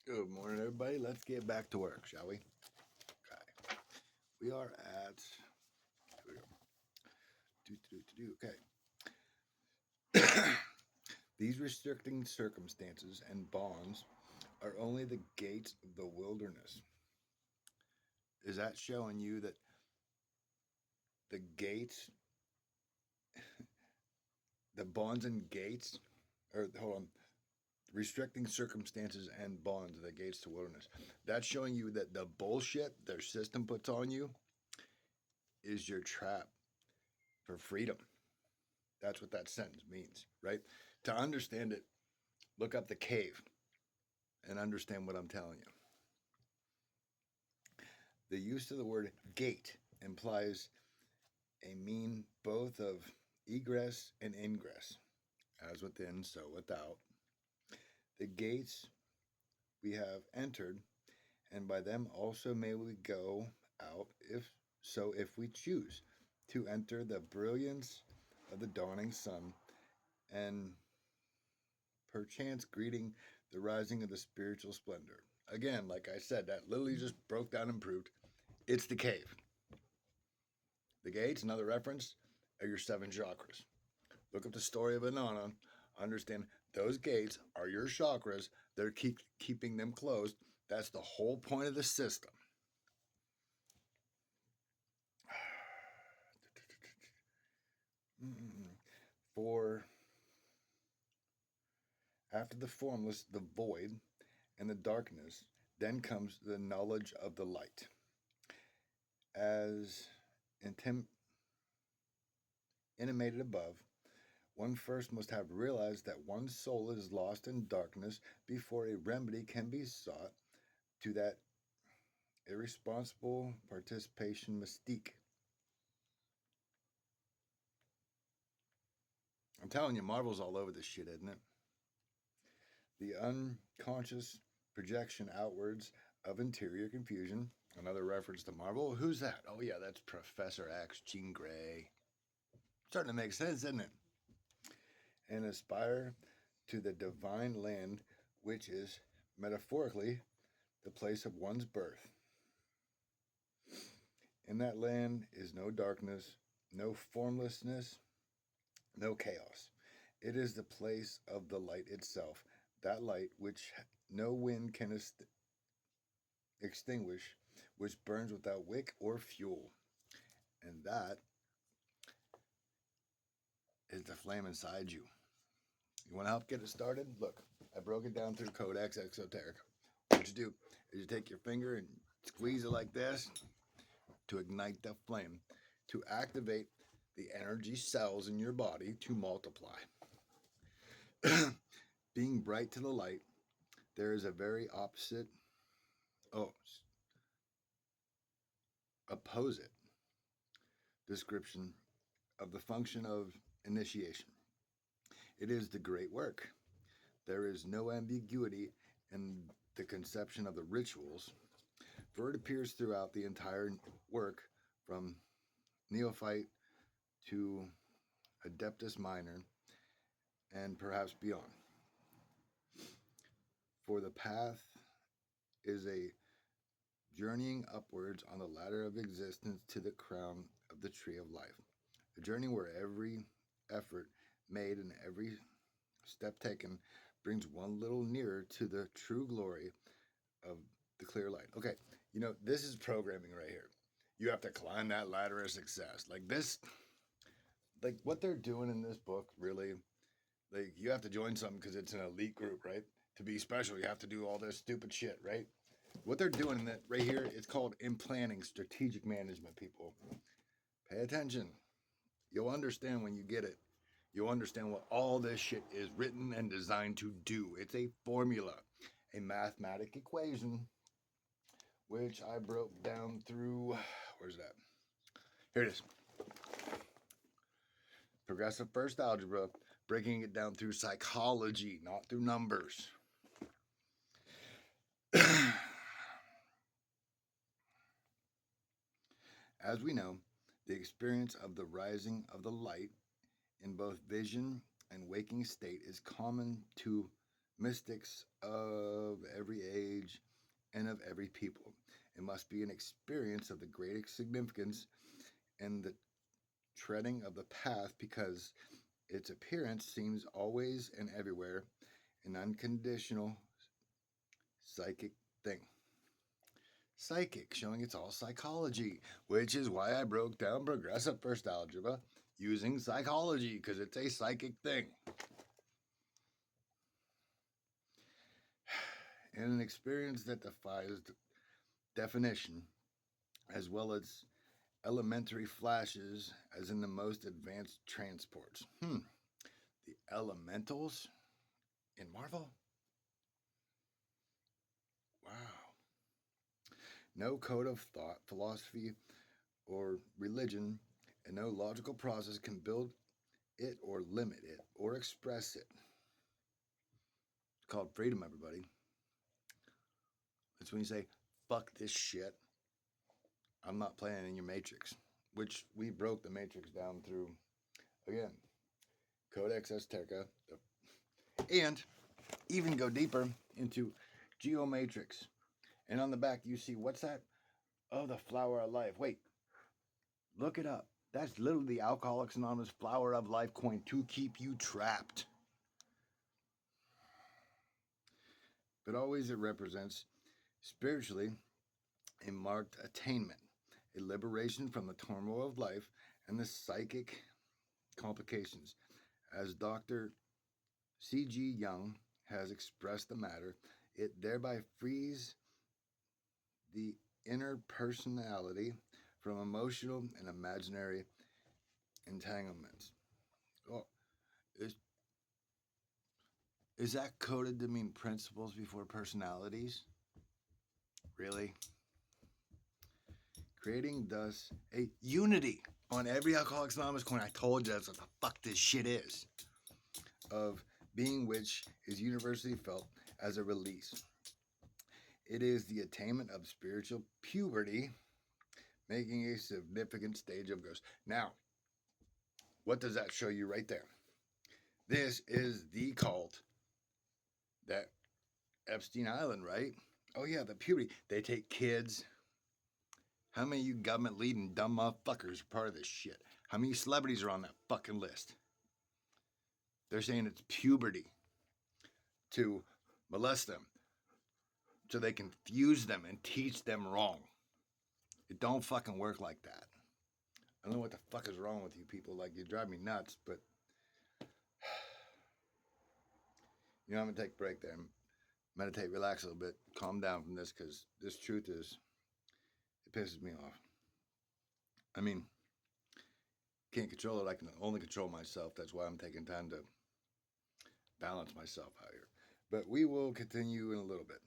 Good morning, everybody. Let's get back to work, shall we? Okay. We are at. Here we go. Okay. These restricting circumstances and bonds are only the gates of the wilderness. Is that showing you that the gates, the bonds and gates, or hold on, restricting circumstances and bonds are the gates to wilderness? That's showing you that the bullshit their system puts on you is your trap for freedom. That's what that sentence means, right? To understand it, look up the cave and understand what I'm telling you. The use of the word gate implies a mean both of egress and ingress, as within, so without. The gates we have entered, and by them also may we go out if we choose to enter the brilliance of the dawning sun and perchance greeting the rising of the spiritual splendor. Again, like I said, that literally just broke down and proved it's the cave. The gates, another reference, are your seven chakras. Look up the story of Inanna. Understand those gates are your chakras. They're keeping them closed. That's the whole point of the system. For after the formless, the void, and the darkness, then comes the knowledge of the light. As intimated above, one first must have realized that one's soul is lost in darkness before a remedy can be sought to that irresponsible participation mystique. I'm telling you, Marvel's all over this shit, isn't it? The unconscious projection outwards of interior confusion. Another reference to Marvel. Who's that? Oh, yeah, that's Professor X, Jean Grey. Starting to make sense, isn't it? And aspire to the divine land, which is metaphorically the place of one's birth. In that land is no darkness, no formlessness, no chaos. It is the place of the light itself, that light which no wind can extinguish, which burns without wick or fuel. And that is the flame inside you. You want to help get it started? Look, I broke it down through Codex Exoteric. What you do is you take your finger and squeeze it like this to ignite the flame, to activate the energy cells in your body to multiply. Being bright to the light, there is a very opposite description of the function of initiation. It is the great work. There is no ambiguity in the conception of the rituals, for it appears throughout the entire work from neophyte to adeptus minor and perhaps beyond. For the path is a journeying upwards on the ladder of existence to the crown of the tree of life. A journey where every effort made and every step taken brings one little nearer to the true glory of the clear light. Okay, this is programming right here. You have to climb that ladder of success. Like this, like what they're doing in this book, really, like you have to join something because it's an elite group, right? To be special, you have to do all this stupid shit, right? What they're doing in that right here, it's called implanting strategic management, people. Pay attention. You'll understand when you get it. You'll understand what all this shit is written and designed to do. It's a formula, a mathematic equation, which I broke down through. Where's that? Here it is. Progressive first algebra, breaking it down through psychology, not through numbers. As we know, the experience of the rising of the light in both vision and waking state is common to mystics of every and of every people. It must be an experience of the greatest significance and the treading of the path because its appearance seems always and everywhere an unconditional psychic thing. Psychic, showing it's all psychology, which is why I broke down progressive first algebra using psychology, because it's a psychic thing. And an experience that defies definition, as well as elementary flashes, as in the most advanced transports. The elementals in Marvel? Wow. No code of thought, philosophy, or religion, and no logical process can build it or limit it or express it. It's called freedom, everybody. It's when you say, fuck this shit. I'm not playing in your matrix, which we broke the matrix down through, again, Codex Azteca, and even go deeper into Geomatrix. And on the back, you see, what's that? Oh, the flower of life. Wait, look it up. That's literally the Alcoholics Anonymous Flower of Life coin to keep you trapped. But always it represents spiritually a marked attainment, a liberation from the turmoil of life and the psychic complications. As Dr. C.G. Jung has expressed the matter, it thereby frees the inner personality from emotional and imaginary entanglements. Oh, is that coded to mean principles before personalities? Really? Creating thus a unity on every Alcoholics Anonymous coin. I told you that's what the fuck this shit is. Of being which is universally felt as a release. It is the attainment of spiritual puberty, making a significant stage of growth. Now, what does that show you right there? This is the cult that Epstein Island, right? Oh yeah, the puberty. They take kids. How many of you government leading dumb motherfuckers are part of this shit? How many celebrities are on that fucking list? They're saying it's puberty to molest them so they can fuse them and teach them wrong. It don't fucking work like that. I don't know what the fuck is wrong with you people. Like, you drive me nuts, but you know, I'm gonna take a break there. Meditate, relax a little bit, calm down from this, because this truth is, it pisses me off. I mean, can't control it. I can only control myself. That's why I'm taking time to balance myself out here. But we will continue in a little bit.